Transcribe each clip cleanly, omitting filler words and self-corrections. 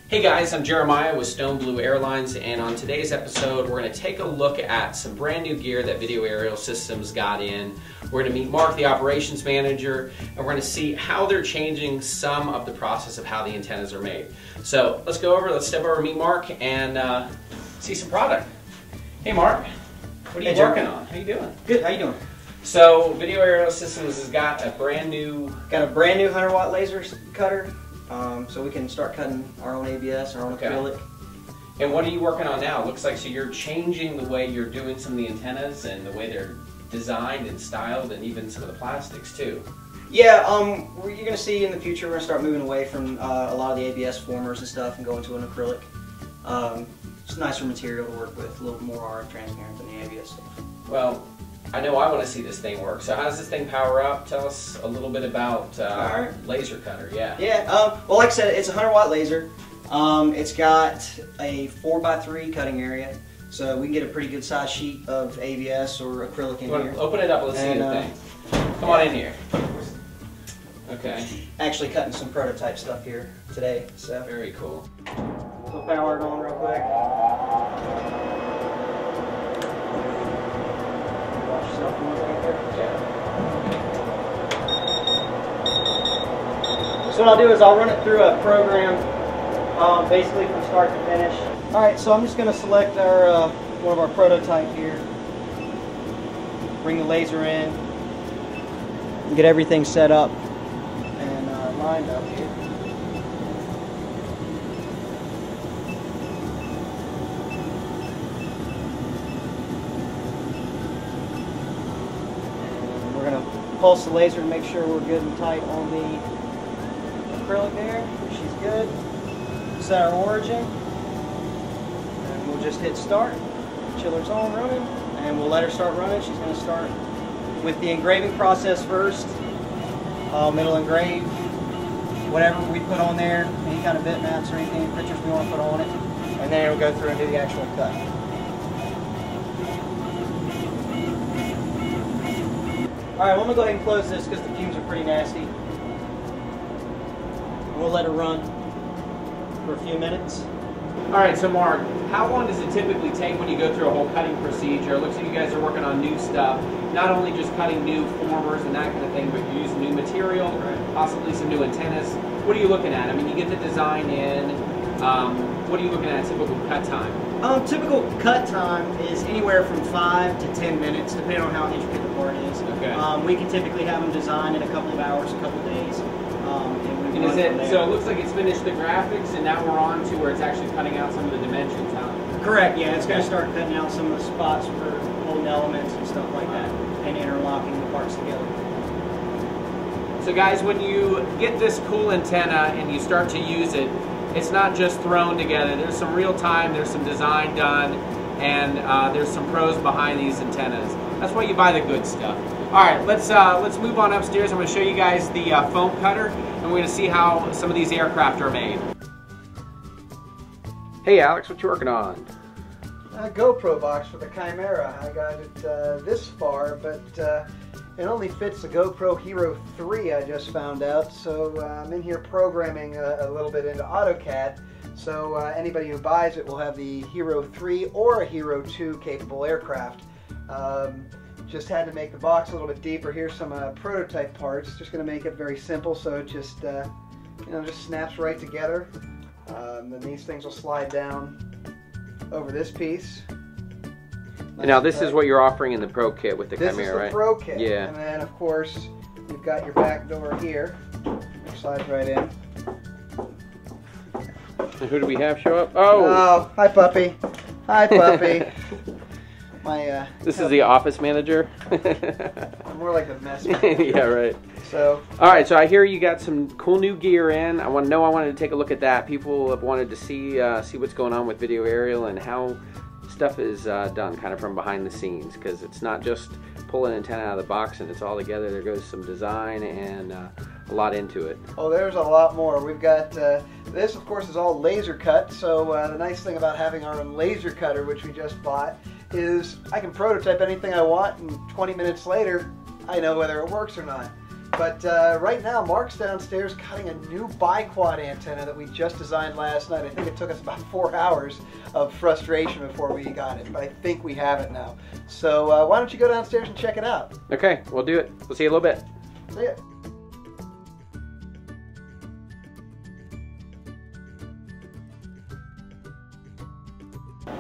Hey guys, I'm Jeremiah with StoneBlueAirlines, and on today's episode we're going to take a look at some brand new gear that Video Aerial Systems got in. We're going to meet Mark, the operations manager, and we're going to see how they're changing some of the process of how the antennas are made. So let's step over and meet Mark and see some product. Hey Mark, what are you working on? How you doing? Good, how you doing? So Video Aerial Systems has got a brand new 100-watt laser cutter. So we can start cutting our own ABS, our own acrylic. And what are you working on now? It looks like so you're changing the way you're doing some of the antennas and the way they're designed and styled, and even some of the plastics too. Yeah, you're going to see in the future we're going to start moving away from a lot of the ABS formers and stuff and go into an acrylic. It's a nicer material to work with, a little more RF transparent than the ABS stuff. Well, I know I want to see this thing work. So how does this thing power up? Tell us a little bit about laser cutter. Yeah. Yeah. Well, like I said, it's a 100-watt laser. It's got a 4x3 cutting area, so we can get a pretty good size sheet of ABS or acrylic in here. Open it up. Let's see the thing. Come on in here. Okay. Actually cutting some prototype stuff here today. So very cool. So power it on real quick. So what I'll do is I'll run it through a program, basically from start to finish. All right, so I'm just going to select our one of our prototype here. Bring the laser in, and get everything set up and lined up here. And we're going to pulse the laser to make sure we're good and tight on the acrylic there. She's good. Set our origin, and we'll just hit start. Chiller's on, running, and we'll let her start running. She's going to start with the engraving process first. Middle engrave whatever we put on there, any kind of bitmaps or anything, pictures we want to put on it, and then it'll go through and do the actual cut. All right, well, I'm going to go ahead and close this because the fumes are pretty nasty. We'll let it run for a few minutes. All right, so Mark, how long does it typically take when you go through a whole cutting procedure? It looks like you guys are working on new stuff, not only just cutting new formers and that kind of thing, but you're using new material, possibly some new antennas. What are you looking at? I mean, you get the design in. What are you looking at typical cut time? Typical cut time is anywhere from 5 to 10 minutes, depending on how intricate the part is. Okay. We can typically have them designed in a couple of hours, a couple of days. And is it, so it looks like it's finished the graphics, and now we're on to where it's actually cutting out some of the dimensions, huh? Correct, yeah. It's going to start cutting out some of the spots for holding elements and stuff like that, and interlocking the parts together. So guys, when you get this cool antenna and you start to use it, it's not just thrown together. There's some real time, there's some design done, and there's some pros behind these antennas. That's why you buy the good stuff. All right, let's move on upstairs. I'm going to show you guys the foam cutter, and we're going to see how some of these aircraft are made. Hey Alex, what you working on? A GoPro box for the Chimera. I got it this far, but it only fits the GoPro Hero 3, I just found out. So I'm in here programming a little bit into AutoCAD. So anybody who buys it will have the Hero 3 or a Hero 2 capable aircraft. Just had to make the box a little bit deeper. Here's some prototype parts. Just going to make it very simple, so it just just snaps right together. Then these things will slide down over this piece. Nice. Now this is what you're offering in the Pro Kit with the Chimera, right? This is the Pro Kit. Yeah. And then of course you've got your back door here, which slides right in. And who do we have show up? Oh, hi puppy. Hi puppy. This is the office manager. I'm more like the mess manager. Yeah, right. So. All right, so I hear you got some cool new gear in. I wanted to take a look at that. People have wanted to see what's going on with Video Aerial and how stuff is done kind of from behind the scenes, because it's not just pull an antenna out of the box and it's all together. There goes some design and a lot into it. Oh, there's a lot more. We've got this, of course, is all laser cut. So the nice thing about having our own laser cutter, which we just bought, is I can prototype anything I want, and 20 minutes later, I know whether it works or not. But right now, Mark's downstairs cutting a new bi-quad antenna that we just designed last night. I think it took us about 4 hours of frustration before we got it, but I think we have it now. So why don't you go downstairs and check it out? Okay, we'll do it. We'll see you in a little bit. See ya.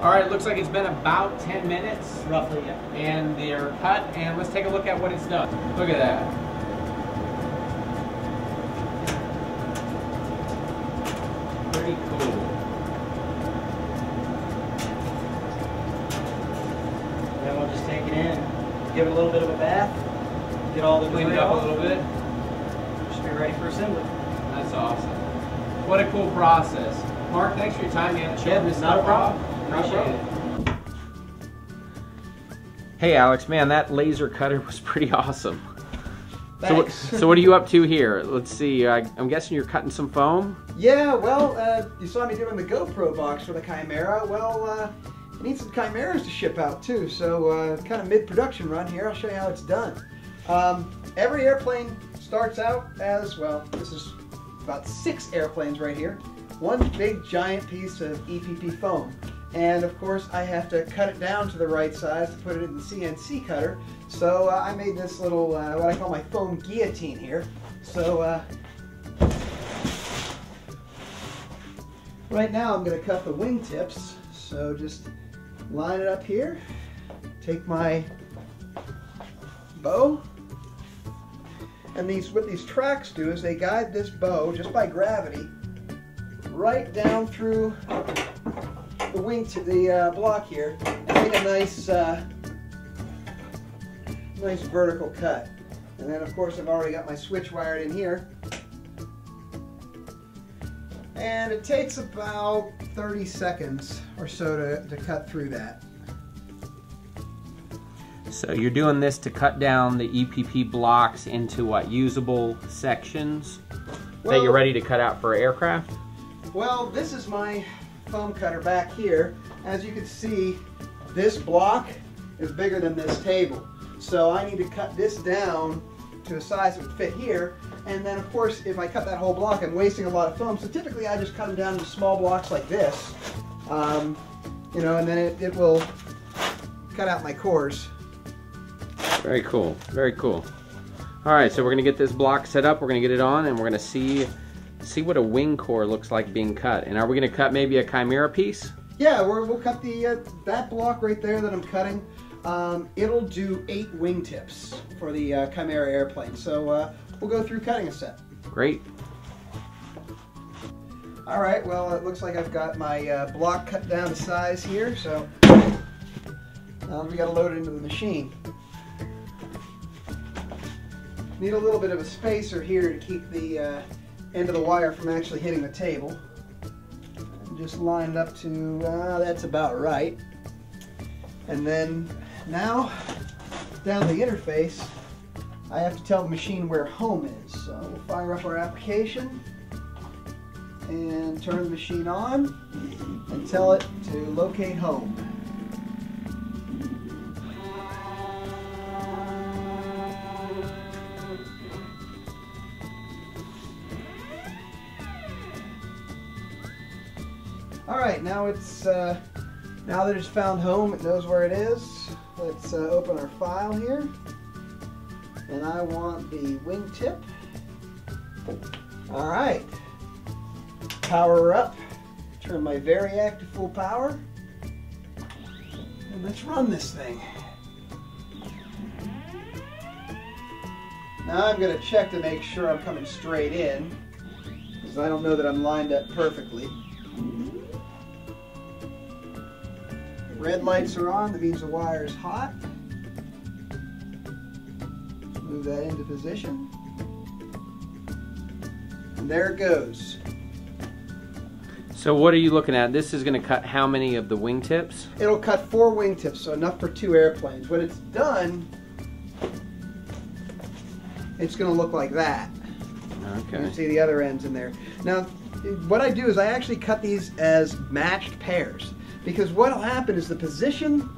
All right, it looks like it's been about 10 minutes. Roughly, yeah. And they're cut, and let's take a look at what it's done. Look at that. Pretty cool. Then we'll just take it in, give it a little bit of a bath, get all the Clean it debris up a off, little bit. just be ready for assembly. That's awesome. What a cool process. Mark, thanks for your time, man. Showing this not a stuff problem. off. Not a Appreciate problem. it. Hey, Alex, man, that laser cutter was pretty awesome. Thanks. So what are you up to here? Let's see. I'm guessing you're cutting some foam? Yeah, well, you saw me doing the GoPro box for the Chimera. Well, I need some Chimeras to ship out too, so kind of mid-production run here. I'll show you how it's done. Every airplane starts out as, well, this is about 6 airplanes right here. One big giant piece of EPP foam. And of course I have to cut it down to the right size to put it in the CNC cutter. So I made this little, what I call my foam guillotine here. So right now I'm going to cut the wing tips. So just line it up here, take my bow, and what these tracks do is they guide this bow just by gravity right down through the wing to the block here and make a nice nice vertical cut. And then of course I've already got my switch wired in here, and it takes about 30 seconds or so to cut through that. So you're doing this to cut down the EPP blocks into what, usable sections that you're ready to cut out for aircraft? Well, this is my foam cutter back here. As you can see, this block is bigger than this table. So I need to cut this down to a size that would fit here. And then of course, if I cut that whole block, I'm wasting a lot of foam. So typically I just cut them down into small blocks like this. You know, and then it will cut out my cores. Very cool, very cool. All right, so we're gonna get this block set up, we're gonna get it on, and we're gonna see what a wing core looks like being cut. And are we gonna cut maybe a Chimera piece? Yeah, we'll cut the that block right there that I'm cutting. It'll do 8 wingtips for the Chimera airplane. So we'll go through cutting a set. Great. All right, well, it looks like I've got my block cut down to size here, so now we gotta load it into the machine. Need a little bit of a spacer here to keep the end of the wire from actually hitting the table. Just lined up to, that's about right. And then now, down the interface, I have to tell the machine where home is. So we'll fire up our application and turn the machine on and tell it to locate home. All right, now it's now that it's found home, it knows where it is. Let's open our file here, and I want the wingtip. All right, power her up. Turn my Variac to full power, and let's run this thing. Now I'm going to check to make sure I'm coming straight in, because I don't know that I'm lined up perfectly. Red lights are on, that means the wire is hot. Move that into position. And there it goes. So what are you looking at? This is going to cut how many of the wingtips? It'll cut 4 wingtips, so enough for 2 airplanes. When it's done, it's going to look like that. Okay. You can see the other ends in there. Now, what I do is I actually cut these as matched pairs. Because what will happen is the position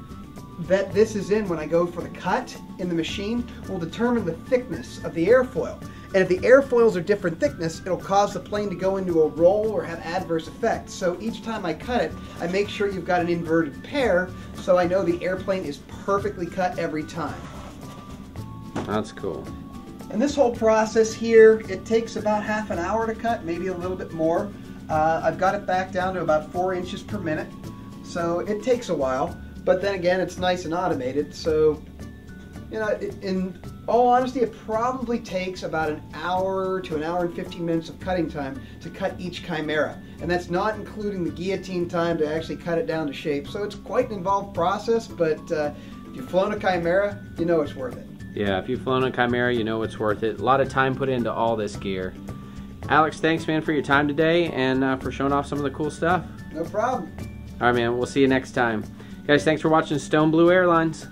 that this is in when I go for the cut in the machine will determine the thickness of the airfoil. And if the airfoils are different thickness, it'll cause the plane to go into a roll or have adverse effects. So each time I cut it, I make sure you've got an inverted pair so I know the airplane is perfectly cut every time. That's cool. And this whole process here, it takes about half an hour to cut, maybe a little bit more. I've got it back down to about 4 inches per minute, so it takes a while. But then again, it's nice and automated, so you know, in all honesty, it probably takes about an hour to an hour and 15 minutes of cutting time to cut each Chimera. And that's not including the guillotine time to actually cut it down to shape. So it's quite an involved process, but if you've flown a Chimera, you know it's worth it. Yeah, if you've flown a Chimera, you know it's worth it. A lot of time put into all this gear. Alex, thanks, man, for your time today and for showing off some of the cool stuff. No problem. All right, man, we'll see you next time. Guys, thanks for watching Stone Blue Airlines.